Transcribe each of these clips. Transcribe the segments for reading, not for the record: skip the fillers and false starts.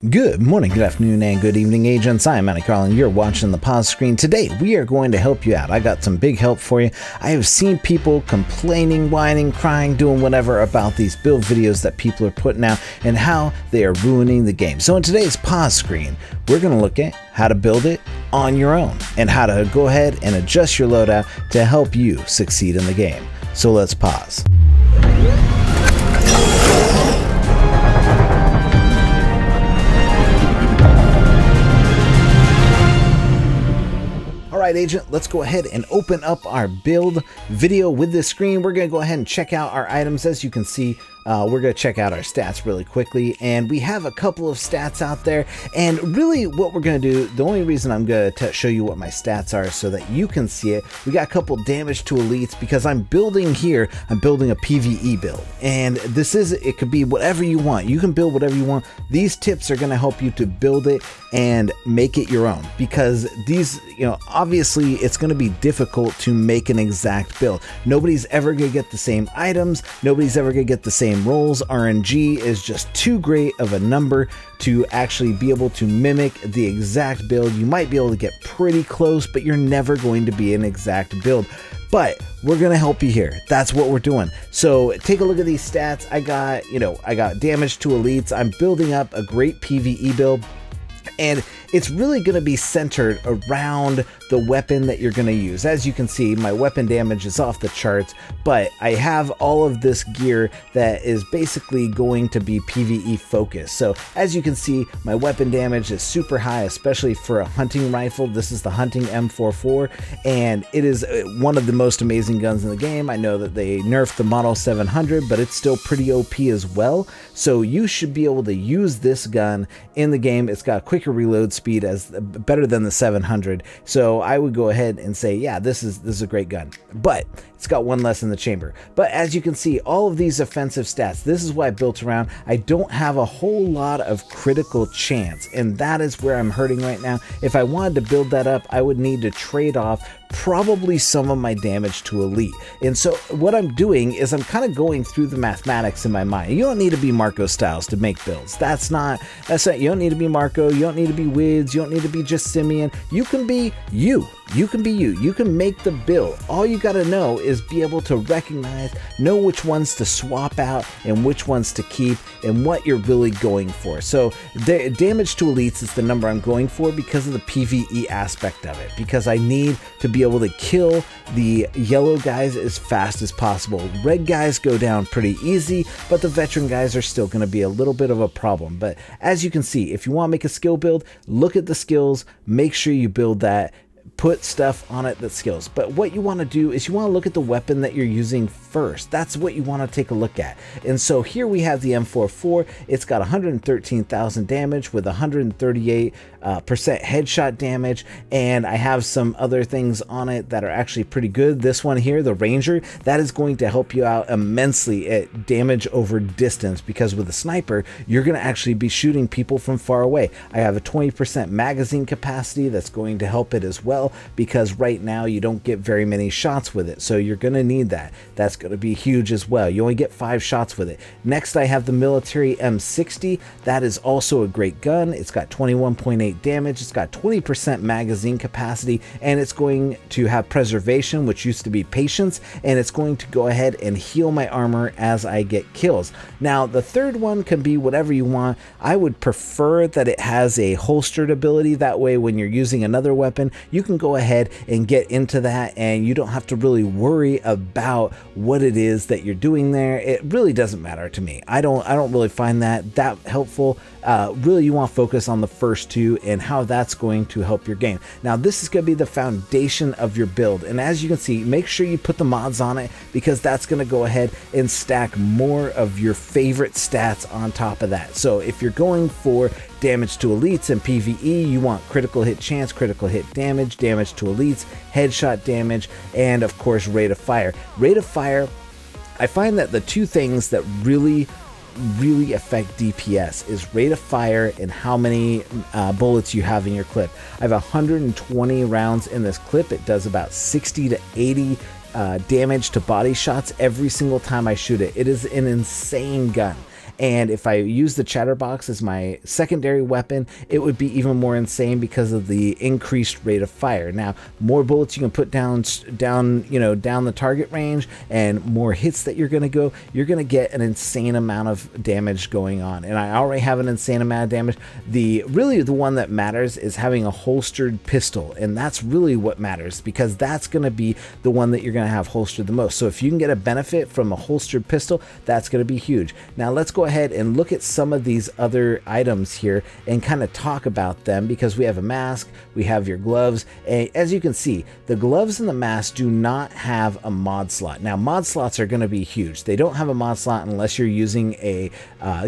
Good morning, good afternoon, and good evening, agents. I'm Matty Carl, and you're watching the pause screen. Today, we are going to help you out. I got some big help for you. I have seen people complaining, whining, crying, doing whatever about these build videos that people are putting out and how they are ruining the game. So in today's pause screen, we're going to look at how to build it on your own and how to go ahead and adjust your loadout to help you succeed in the game. So let's pause. Alright, agent, let's go ahead and open up our build video with this screen. We're going to go ahead and check out our items. As you can see, we're going to check out our stats really quickly, and we have a couple of stats out there. And really what we're going to do, the only reason I'm going to show you what my stats are so that you can see it, we got a couple damage to elites because I'm building here, I'm building a PvE build. And this is, it could be whatever you want. You can build whatever you want. These tips are going to help you to build it and make it your own, because these, you know, obviously it's going to be difficult to make an exact build. Nobody's ever going to get the same items. Nobody's ever going to get the same rolls. RNG is just too great of a number to actually be able to mimic the exact build. You might be able to get pretty close, but you're never going to be an exact build. But we're going to help you here. That's what we're doing. So take a look at these stats. I got damage to elites. I'm building up a great PvE build, and it's really going to be centered around the weapon that you're going to use. As you can see, my weapon damage is off the charts, but I have all of this gear that is basically going to be PvE focused. So as you can see, my weapon damage is super high, especially for a hunting rifle. This is the hunting M44, and it is one of the most amazing guns in the game. I know that they nerfed the Model 700, but it's still pretty OP as well. So you should be able to use this gun in the game. It's got quicker reload speed, as better than the 700. So I would go ahead and say, yeah, this is a great gun, but it's got one less in the chamber. But as you can see, all of these offensive stats, this is what I built around. I don't have a whole lot of critical chance, and that is where I'm hurting right now. If I wanted to build that up, I would need to trade off probably some of my damage to elite. And so what I'm doing is I'm kind of going through the mathematics in my mind. You don't need to be Marco Styles to make builds. That's not, you don't need to be Marco, you don't need to be Wids, you don't need to be just Simeon. You can be you. You can be you. You can make the build. All you got to know is be able to recognize, know which ones to swap out and which ones to keep and what you're really going for. So the damage to elites is the number I'm going for because of the PvE aspect of it, because I need to be able to kill the yellow guys as fast as possible. Red guys go down pretty easy, but the veteran guys are still going to be a little bit of a problem. But as you can see, if you want to make a skill build, look at the skills, make sure you build that, put stuff on it that skills. But what you want to do is you want to look at the weapon that you're using first. That's what you want to take a look at. And so here we have the M44. It's got 113,000 damage with 138% headshot damage, and I have some other things on it that are actually pretty good. This one here, the Ranger, that is going to help you out immensely at damage over distance, because with a sniper you're going to actually be shooting people from far away. I have a 20% magazine capacity that's going to help it as well, because right now you don't get very many shots with it, so you're going to need that. That's going to be huge as well. You only get 5 shots with it. Next, I have the military M60. That is also a great gun. It's got 21.8 damage, it's got 20% magazine capacity, and it's going to have preservation, which used to be patience, and it's going to go ahead and heal my armor as I get kills. Now the third one can be whatever you want. I would prefer that it has a holstered ability. That way when you're using another weapon, you can go ahead and get into that, and you don't have to really worry about what it is that you're doing there. It really doesn't matter to me. I don't really find that helpful. Really, you want to focus on the first two and how that's going to help your game. Now this is going to be the foundation of your build, and as you can see, make sure you put the mods on it, because that's going to go ahead and stack more of your favorite stats on top of that. So if you're going for damage to elites and PvE, you want critical hit chance, critical hit damage, damage to elites, headshot damage, and of course rate of fire. Rate of fire, I find that the two things that really affect DPS is rate of fire and how many bullets you have in your clip. I have 120 rounds in this clip. It does about 60 to 80 damage to body shots every single time I shoot it. It is an insane gun. And if I use the Chatterbox as my secondary weapon, it would be even more insane because of the increased rate of fire. Now, more bullets you can put down the target range, and more hits that you're going to get an insane amount of damage going on. And I already have an insane amount of damage. Really the one that matters is having a holstered pistol, and that's really what matters, because that's going to be the one that you're going to have holstered the most. So if you can get a benefit from a holstered pistol, that's going to be huge. Now let's go ahead and look at some of these other items here and kind of talk about them, because we have a mask, we have your gloves, and as you can see, the gloves and the mask do not have a mod slot. Now mod slots are going to be huge. They don't have a mod slot unless you're using a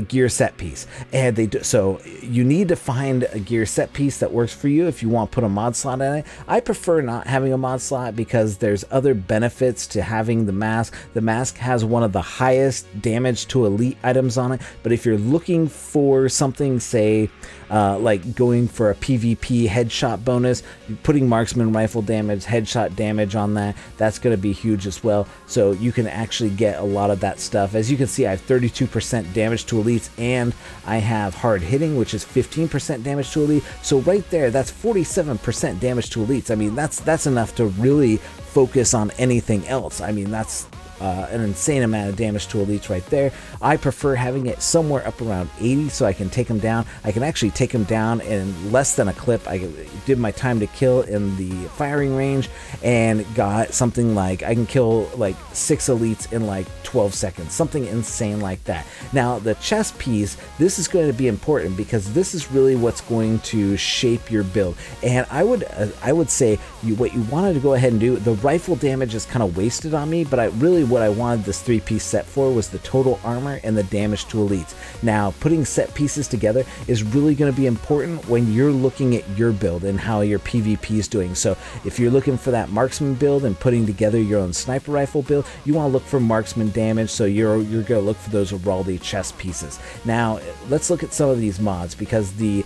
gear set piece, and so you need to find a gear set piece that works for you if you want to put a mod slot in it. I prefer not having a mod slot because there's other benefits to having the mask. The mask has one of the highest damage to elite items on it, but if you're looking for something, say like going for a PvP headshot bonus, putting marksman rifle damage, headshot damage on that's going to be huge as well. So you can actually get a lot of that stuff. As you can see, I have 32% damage to elites, and I have hard hitting, which is 15% damage to elite. So right there, that's 47% damage to elites. I mean, that's enough to really focus on anything else. I mean, that's an insane amount of damage to elites right there. I prefer having it somewhere up around 80 so I can take them down. I can actually take them down in less than a clip. I did my time to kill in the firing range and got something like, I can kill like 6 elites in like 12 seconds, something insane like that. Now the chest piece, this is going to be important because this is really what's going to shape your build. And I would say what you wanted to go ahead and do, the rifle damage is kind of wasted on me, but what I wanted this 3-piece set for was the total armor and the damage to elites. Now, putting set pieces together is really going to be important when you're looking at your build and how your PvP is doing. So if you're looking for that marksman build and putting together your own sniper rifle build, you want to look for marksman damage, so you're going to look for those Araldi chest pieces. Now, let's look at some of these mods, because the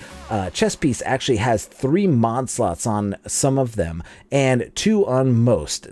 chest piece actually has 3 mod slots on some of them and 2 on most.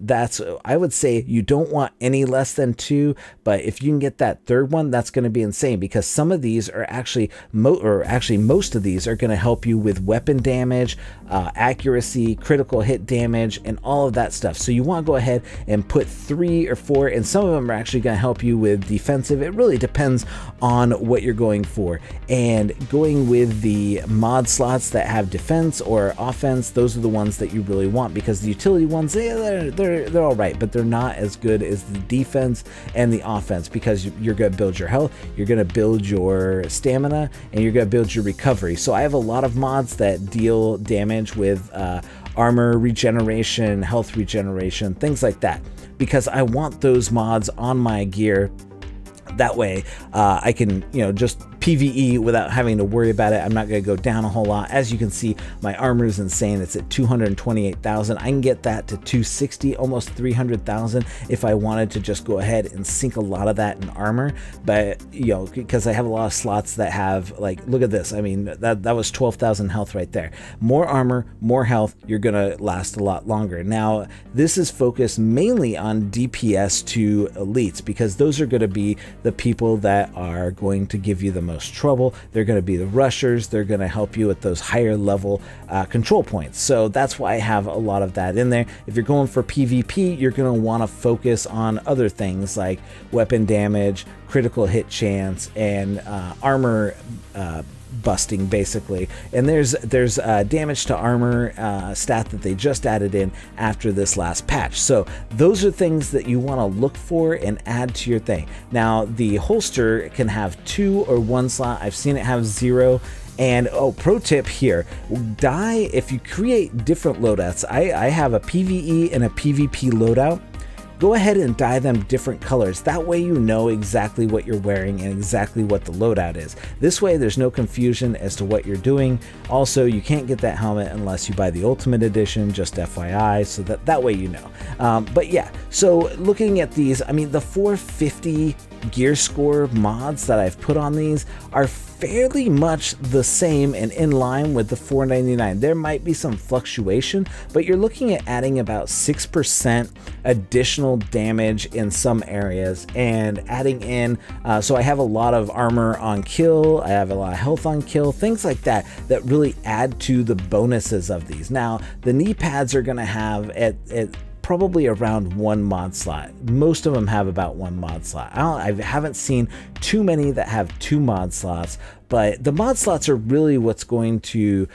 I would say you don't want any less than 2, but if you can get that 3rd one, that's going to be insane, because some of these are actually most of these are going to help you with weapon damage, accuracy, critical hit damage, and all of that stuff. So you want to go ahead and put 3 or 4, and some of them are actually going to help you with defensive. It really depends on what you're going for, and going with the mod slots that have defense or offense, those are the ones that you really want, because the utility ones, they're all right, but they're not as good as the defense and the offense, because you're going to build your health, you're going to build your stamina, and you're going to build your recovery. So I have a lot of mods that deal damage with armor regeneration, health regeneration, things like that, because I want those mods on my gear. That way I can, just PvE without having to worry about it. I'm not going to go down a whole lot. As you can see, my armor is insane. It's at 228,000. I can get that to 260, almost 300,000 if I wanted to just go ahead and sink a lot of that in armor. But, because I have a lot of slots that have, like, look at this. I mean, that was 12,000 health right there. More armor, more health, you're going to last a lot longer. Now, this is focused mainly on DPS to elites, because those are going to be the people that are going to give you the most trouble. They're going to be the rushers. They're going to help you at those higher level control points. So that's why I have a lot of that in there. If you're going for PvP, you're going to want to focus on other things like weapon damage, critical hit chance, and armor busting, basically. And there's damage to armor stat that they just added in after this last patch. So those are things that you want to look for and add to your thing. Now the holster can have 2 or 1 slot. I've seen it have 0. And pro tip here, if you create different loadouts, I have a PvE and a PvP loadout. Go ahead and dye them different colors. That way you know exactly what you're wearing and exactly what the loadout is. This way there's no confusion as to what you're doing. Also, you can't get that helmet unless you buy the Ultimate Edition, just FYI, so that way you know. But yeah, so looking at these, I mean, the 450 gear score mods that I've put on these are fairly much the same and in line with the $4.99. There might be some fluctuation, but you're looking at adding about 6% additional damage in some areas, and adding in, so I have a lot of armor on kill, I have a lot of health on kill, things like that, that really add to the bonuses of these. Now, the knee pads are going to have at probably around 1 mod slot. Most of them have about 1 mod slot. I haven't seen too many that have 2 mod slots, but the mod slots are really what's going to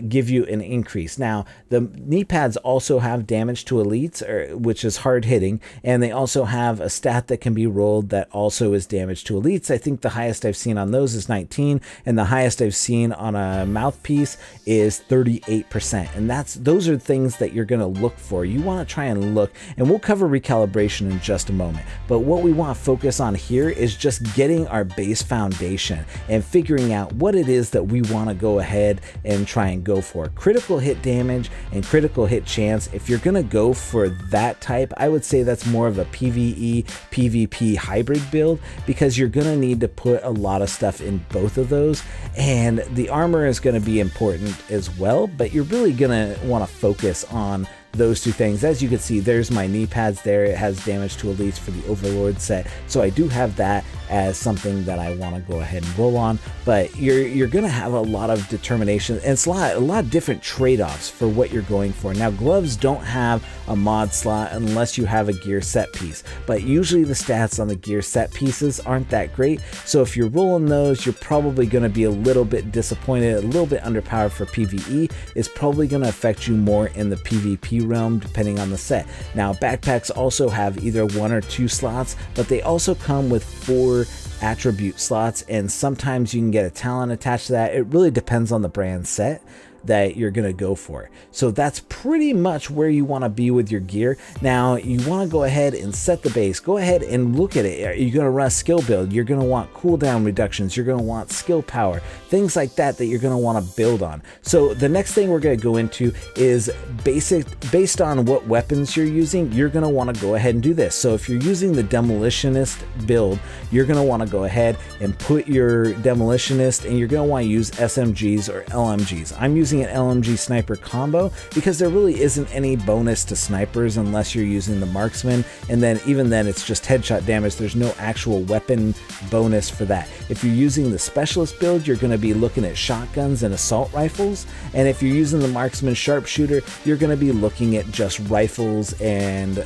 give you an increase. Now, the knee pads also have damage to elites, which is hard hitting, and they also have a stat that can be rolled that also is damage to elites. I think the highest I've seen on those is 19, and the highest I've seen on a mouthpiece is 38%. And those are things that you're going to look for. You want to try and look, and we'll cover recalibration in just a moment. But what we want to focus on here is just getting our base foundation and figuring out what it is that we want to go ahead and try and go for. Critical hit damage and critical hit chance. If you're going to go for that type, I would say that's more of a PvE, PvP hybrid build, because you're going to need to put a lot of stuff in both of those. And the armor is going to be important as well, but you're really going to want to focus on those two things. As you can see, there's my knee pads there. It has damage to elites for the Overlord set, so I do have that as something that I want to go ahead and roll on. But you're going to have a lot of determination, and it's a lot of different trade-offs for what you're going for. Now, gloves don't have a mod slot unless you have a gear set piece, but usually the stats on the gear set pieces aren't that great, so if you're rolling those, you're probably going to be a little bit disappointed, a little bit underpowered for PvE. It's probably going to affect you more in the PvP realm depending on the set. Now, backpacks also have either 1 or 2 slots, but they also come with 4 attribute slots, and sometimes you can get a talent attached to that. It really depends on the brand set that you're going to go for. So that's pretty much where you want to be with your gear. Now, you want to go ahead and set the base. Go ahead and look at it. Are you going to run a skill build? You're going to want cooldown reductions. You're going to want skill power, things like that you're going to want to build on. So the next thing we're going to go into is based on what weapons you're using, you're going to want to go ahead and do this. So if you're using the demolitionist build, you're going to want to go ahead and put your demolitionist, and you're going to want to use SMGs or LMGs. I'm using an LMG sniper combo because there really isn't any bonus to snipers unless you're using the marksman, and then even then it's just headshot damage. There's no actual weapon bonus for that. If you're using the specialist build, you're going to be looking at shotguns and assault rifles, and if you're using the marksman sharpshooter, you're going to be looking at just rifles and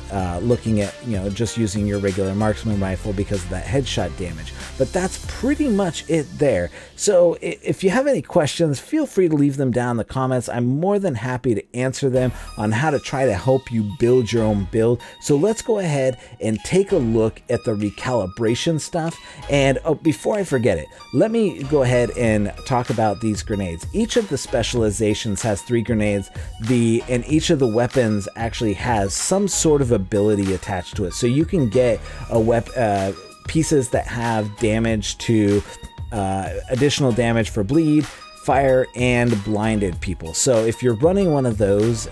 looking at, you know, just using your regular marksman rifle because of that headshot damage. But that's pretty much it there. So if you have any questions, feel free to leave them down in the comments. I'm more than happy to answer them on how to try to help you build your own build. So let's go ahead and take a look at the recalibration stuff. And before I forget it, let me go ahead and talk about these grenades. Each of the specializations has 3 grenades, and each of the weapons actually has some sort of ability attached to it. So you can get a pieces that have damage to additional damage for bleed, fire, and blinded people. So if you're running one of those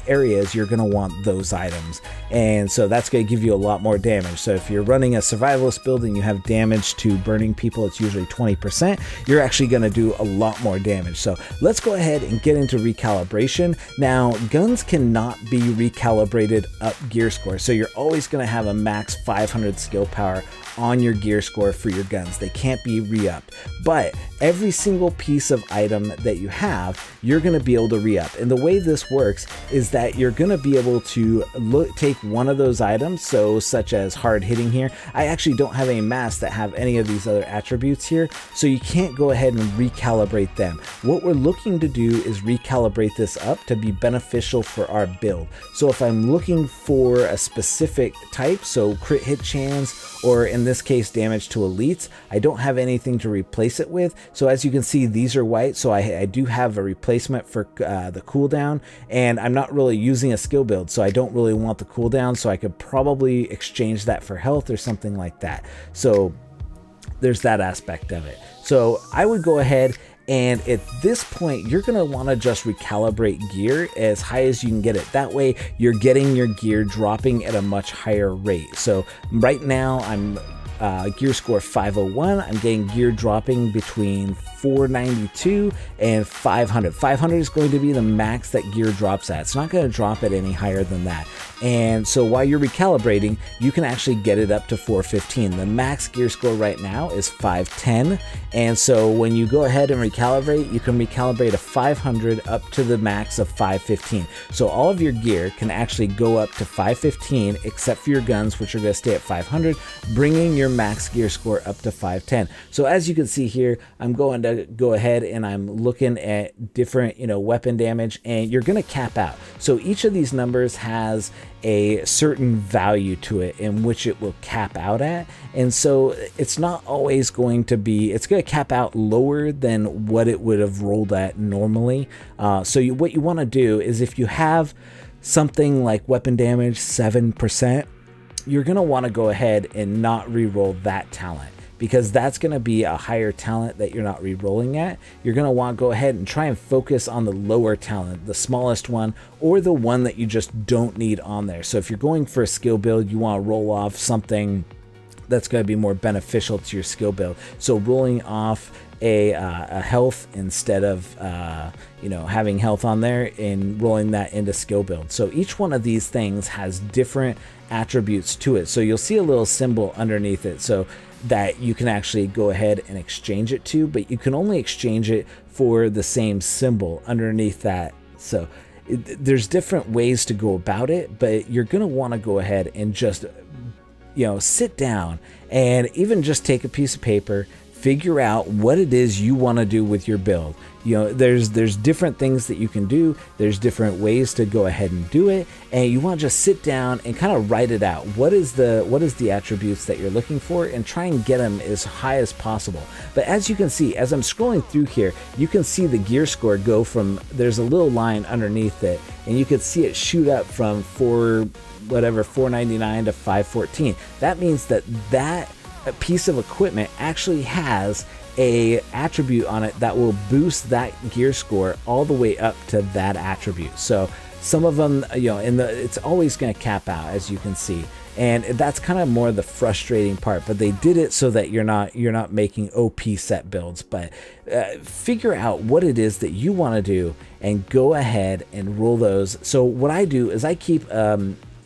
areas, you're going to want those items, and so that's going to give you a lot more damage. So if you're running a survivalist build and you have damage to burning people, it's usually 20%, you're actually going to do a lot more damage. So let's go ahead and get into recalibration. Now, guns cannot be recalibrated up gear score, so you're always going to have a max 500 skill power on your gear score for your guns. They can't be re-upped, but every single piece of item that you have, you're going to be able to re-up. And the way this works is that you're going to be able to take one of those items, so such as hard hitting here. I actually don't have any masks that have any of these other attributes here, so you can't go ahead and recalibrate them. What we're looking to do is recalibrate this up to be beneficial for our build. So if I'm looking for a specific type, so crit hit chance, or in this case damage to elites, I don't have anything to replace it with. So as you can see, these are white, so I do have a replacement for the cooldown, and I'm not really using a skill build, so I don't really want the cooldown, so I could probably exchange that for health or something like that. So there's that aspect of it. So I would go ahead, and at this point, you're going to want to just recalibrate gear as high as you can get it. That way, you're getting your gear dropping at a much higher rate. So right now, I'm gear score 501. I'm getting gear dropping between 492 and 500. 500 is going to be the max that gear drops at. It's not going to drop at any higher than that. And so while you're recalibrating, you can actually get it up to 415. The max gear score right now is 510. And so when you go ahead and recalibrate, you can recalibrate a 500 up to the max of 515. So all of your gear can actually go up to 515, except for your guns, which are going to stay at 500, bringing your max gear score up to 510. So as you can see here, I'm going to go ahead and I'm looking at different, weapon damage, and you're going to cap out. So each of these numbers has a certain value to it in which it will cap out at, and so it's not always going to be, it's going to cap out lower than what it would have rolled at normally. So what you want to do is, if you have something like weapon damage 7%, you're going to want to go ahead and not re-roll that talent, because that's going to be a higher talent that you're not re-rolling at. You're going to want to go ahead and try and focus on the lower talent, the smallest one, or the one that you just don't need on there. So if you're going for a skill build, you want to roll off something that's going to be more beneficial to your skill build. So rolling off a health instead of having health on there and rolling that into skill build. So each one of these things has different attributes to it. So you'll see a little symbol underneath it, so that you can actually go ahead and exchange it to, but you can only exchange it for the same symbol underneath that. So there's different ways to go about it, but you're going to want to go ahead and just sit down and even just take a piece of paper, figure out what it is you want to do with your build. There's different things that you can do. There's different ways to go ahead and do it, and you want to just sit down and kind of write it out. What is the attributes that you're looking for, and try and get them as high as possible. But as you can see, as I'm scrolling through here, you can see the gear score go from, there's a little line underneath it, and you can see it shoot up from 499 to 514. That means that piece of equipment actually has a attribute on it that will boost that gear score all the way up to that attribute. So some of them, it's always going to cap out, as you can see, and that's kind of more the frustrating part. But they did it so that you're not making OP set builds. But figure out what it is that you want to do and go ahead and roll those. So what I do is I keep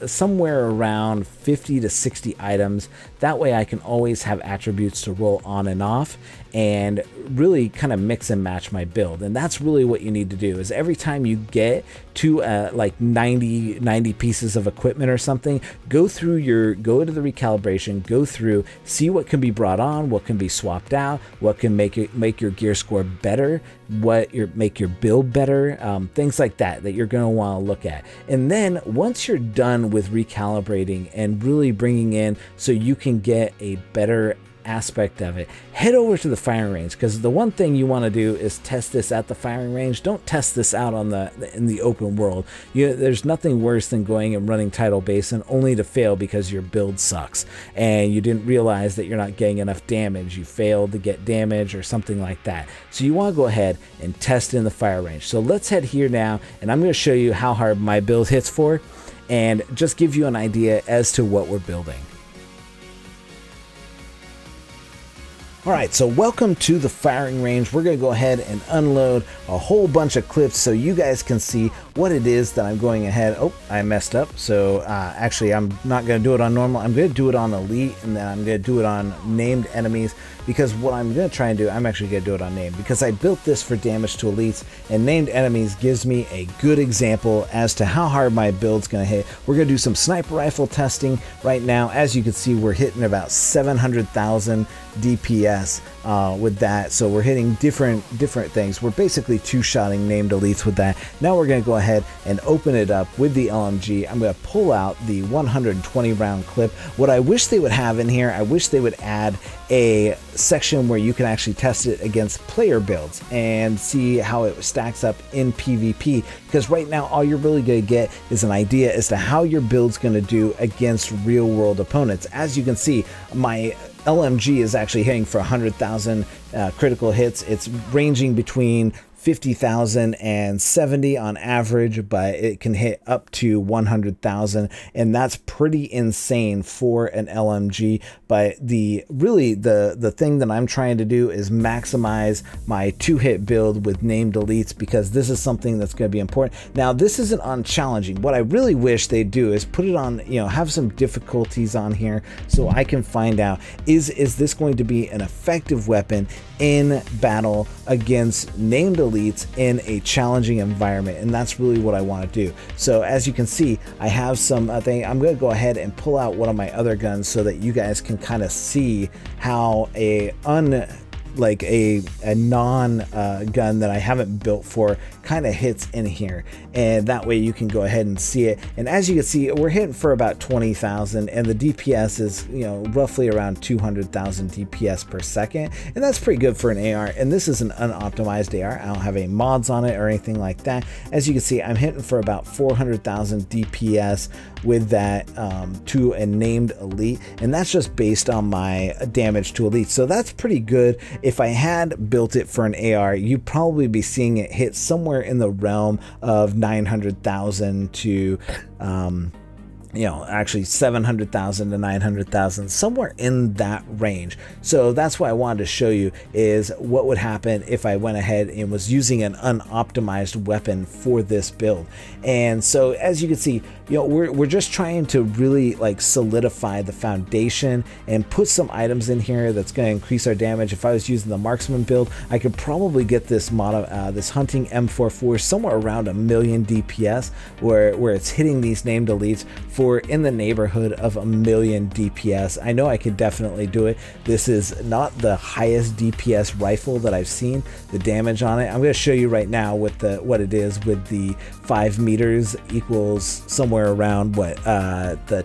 somewhere around 50 to 60 items. That way I can always have attributes to roll on and off and really kind of mix and match my build. And that's really what you need to do, is every time you get to like 90 pieces of equipment or something, go to the recalibration, go through, see what can be brought on, what can be swapped out, what can make your gear score better, make your build better, things like that you're going to want to look at. And then once you're done with recalibrating and really bringing in so you can get a better aspect of it, head over to the firing range, because the one thing you want to do is test this at the firing range. Don't test this out in the open world. There's nothing worse than going and running Tidal Basin only to fail because your build sucks and you didn't realize that you're not getting enough damage. You failed to get damage or something like that. So you want to go ahead and test in the fire range. So let's head here now, and I'm going to show you how hard my build hits for and just give you an idea as to what we're building. Alright, so welcome to the firing range. We're going to go ahead and unload a whole bunch of clips so you guys can see what it is that I'm going ahead. Oh, I messed up. So actually, I'm not going to do it on normal. I'm going to do it on elite, and then I'm going to do it on named enemies, because what I'm going to try and do, I'm actually going to do it on named, because I built this for damage to elites, and named enemies gives me a good example as to how hard my build's going to hit. We're going to do some sniper rifle testing right now. As you can see, we're hitting about 700,000 DPS with that, so we're hitting different things. We're basically two-shotting named elites with that. Now we're going to go ahead and open it up with the LMG. I'm going to pull out the 120 round clip. What I wish they would have in here, I wish they would add a section where you can actually test it against player builds and see how it stacks up in PvP, because right now all you're really going to get is an idea as to how your build's going to do against real world opponents. As you can see, my LMG is actually hitting for 100,000 critical hits. It's ranging between 50,070 on average, but it can hit up to 100,000, and that's pretty insane for an LMG. But the thing that I'm trying to do is maximize my 2-hit build with name deletes, because this is something that's going to be important. Now, this isn't on challenging. What I really wish they do is put it on, you know, have some difficulties on here so I can find out, is this going to be an effective weapon in battle against name deletes in a challenging environment? And that's really what I want to do. So as you can see, I have some thing. I'm going to go ahead and pull out one of my other guns so that you guys can kind of see how a non gun that I haven't built for kind of hits in here, and that way you can go ahead and see it. And as you can see, we're hitting for about 20,000, and the DPS is, you know, roughly around 200,000 DPS per second, and that's pretty good for an AR. And this is an unoptimized AR. I don't have any mods on it or anything like that. As you can see, I'm hitting for about 400,000 DPS with that to a named elite, and that's just based on my damage to elite, so that's pretty good. If I had built it for an AR, you'd probably be seeing it hit somewhere in the realm of 900,000 to you know, actually 700,000 to 900,000, somewhere in that range. So that's what I wanted to show you, is what would happen if I went ahead and was using an unoptimized weapon for this build. And so as you can see, you know, we're just trying to really like solidify the foundation and put some items in here that's going to increase our damage. If I was using the marksman build, I could probably get this this hunting M44 somewhere around 1,000,000 DPS, where it's hitting these named elites for in the neighborhood of 1,000,000 DPS. I know I could definitely do it. This is not the highest DPS rifle that I've seen. The damage on it, I'm going to show you right now with what it is with the 5 meters equals somewhere around what the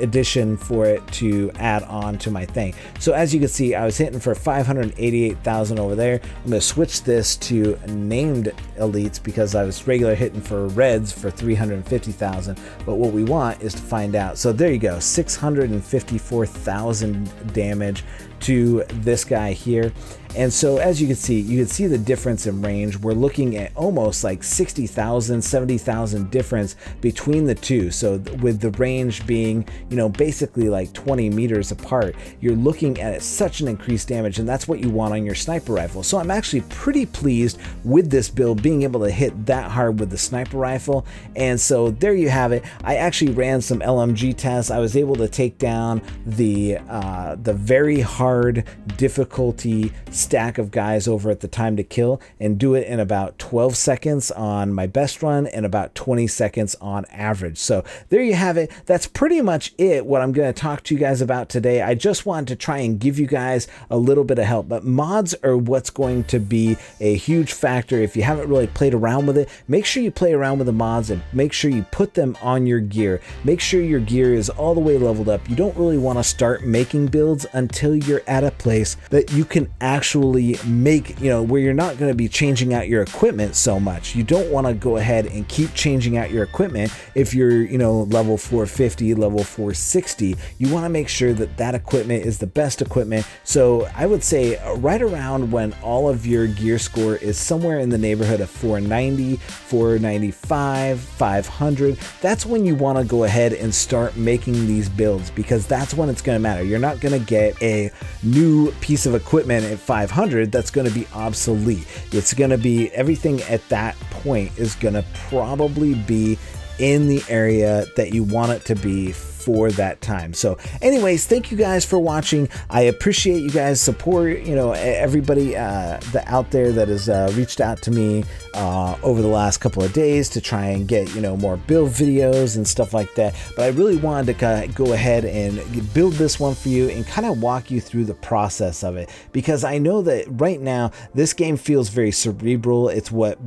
addition for it to add on to my thing. So as you can see, I was hitting for 588,000 over there. I'm going to switch this to named elites because I was regular hitting for reds for 350,000. But what we want is to find out. So there you go, 654,000 damage to this guy here. And so as you can see the difference in range. We're looking at almost like 60,000, 70,000 difference between the two. So with the range being, you know, basically like 20 meters apart, you're looking at such an increased damage, and that's what you want on your sniper rifle. So I'm actually pretty pleased with this build, being able to hit that hard with the sniper rifle. And so there you have it. I actually ran some LMG tests. I was able to take down the very hard difficulty stack of guys over at the time to kill, and do it in about 12 seconds on my best run and about 20 seconds on average. So there you have it. That's pretty much it, what I'm going to talk to you guys about today. I just wanted to try and give you guys a little bit of help, but mods are what's going to be a huge factor. If you haven't really played around with it, make sure you play around with the mods and make sure you put them on your gear. Make sure your gear is all the way leveled up. You don't really want to start making builds until you're at a place that you can actually make, you know, where you're not going to be changing out your equipment so much. You don't want to go ahead and keep changing out your equipment if you're, you know, level 450, level 460. You want to make sure that that equipment is the best equipment. So I would say right around when all of your gear score is somewhere in the neighborhood of 490, 495, 500, that's when you want to go ahead and start making these builds, because that's when it's going to matter. You're not going to get a new piece of equipment at 500 that's going to be obsolete. It's going to be, everything at that point is going to probably be in the area that you want it to be for that time. So anyways, thank you guys for watching. I appreciate you guys' support, you know, everybody out there that has reached out to me over the last couple of days to try and get, you know, more build videos and stuff like that. But I really wanted to go ahead and build this one for you and kind of walk you through the process of it, because I know that right now this game feels very cerebral. It's what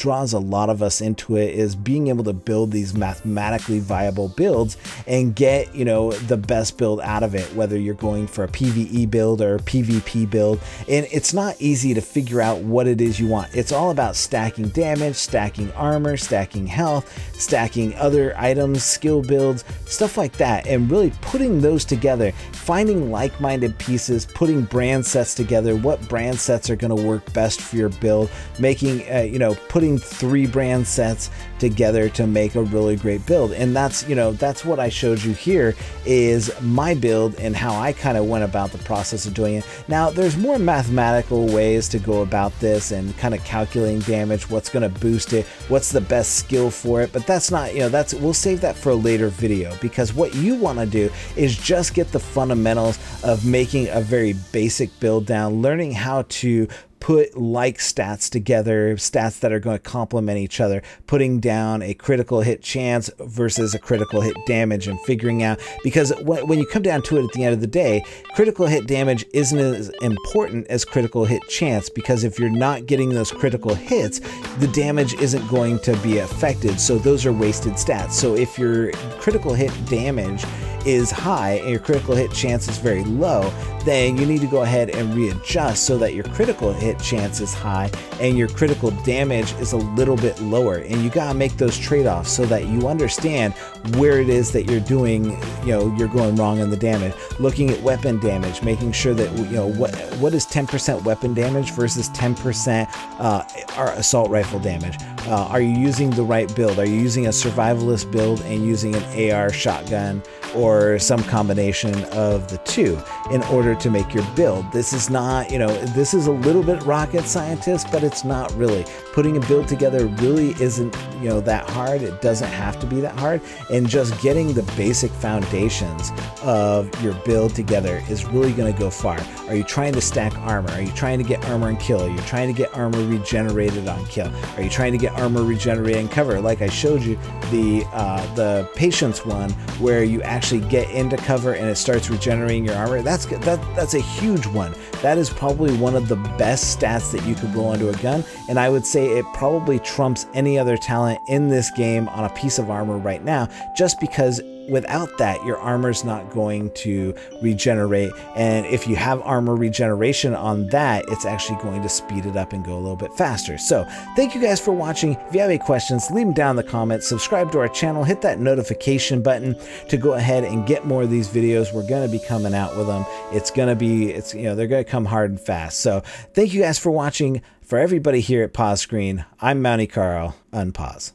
draws a lot of us into it, is being able to build these mathematically viable builds and get, you know, the best build out of it, whether you're going for a PvE build or a PvP build. And it's not easy to figure out what it is you want. It's all about stacking damage, stacking armor, stacking health, stacking other items, skill builds, stuff like that, and really putting those together, finding like-minded pieces, putting brand sets together, what brand sets are going to work best for your build, making, you know, putting 3 brand sets together to make a really great build. And that's, you know, that's what I showed you here, is my build and how I kind of went about the process of doing it. Now, there's more mathematical ways to go about this and kind of calculating damage, what's going to boost it, what's the best skill for it, but that's not, you know, that's, we'll save that for a later video, because what you want to do is just get the fundamentals of making a very basic build down, learning how to put like stats together, stats that are going to complement each other, putting down a critical hit chance versus a critical hit damage, and figuring out, because when you come down to it at the end of the day, critical hit damage isn't as important as critical hit chance, because if you're not getting those critical hits, the damage isn't going to be affected, so those are wasted stats. So if your critical hit damage is high and your critical hit chance is very low, then you need to go ahead and readjust so that your critical hit chance is high and your critical damage is a little bit lower. And you gotta make those trade-offs so that you understand where it is that you're doing, you know, you're going wrong in the damage. Looking at weapon damage, making sure that, you know, what is 10% weapon damage versus 10% assault rifle damage. Are you using the right build? Are you using a survivalist build and using an AR shotgun, or some combination of the two in order to make your build? This is not, you know, this is a little bit rocket scientist, but it's not really. Putting a build together really isn't, you know, that hard. It doesn't have to be that hard, and just getting the basic foundations of your build together is really going to go far. Are you trying to stack armor? Are you trying to get armor and kill? Are you trying to get armor regenerated on kill? Are you trying to get armor regenerated and cover? Like I showed you the patience one, where you actually get into cover and it starts regenerating your armor. That's a huge one. That is probably one of the best stats that you could go onto a gun, and I would say it probably trumps any other talent in this game on a piece of armor right now, just because without that, your armor's not going to regenerate. And if you have armor regeneration on that, it's actually going to speed it up and go a little bit faster. So thank you guys for watching. If you have any questions, leave them down in the comments. Subscribe to our channel, hit that notification button to go ahead and get more of these videos. We're going to be coming out with them. It's going to be, you know, they're going to come hard and fast. So thank you guys for watching. For everybody here at Pause Screen, I'm Mountie Carl. Unpause.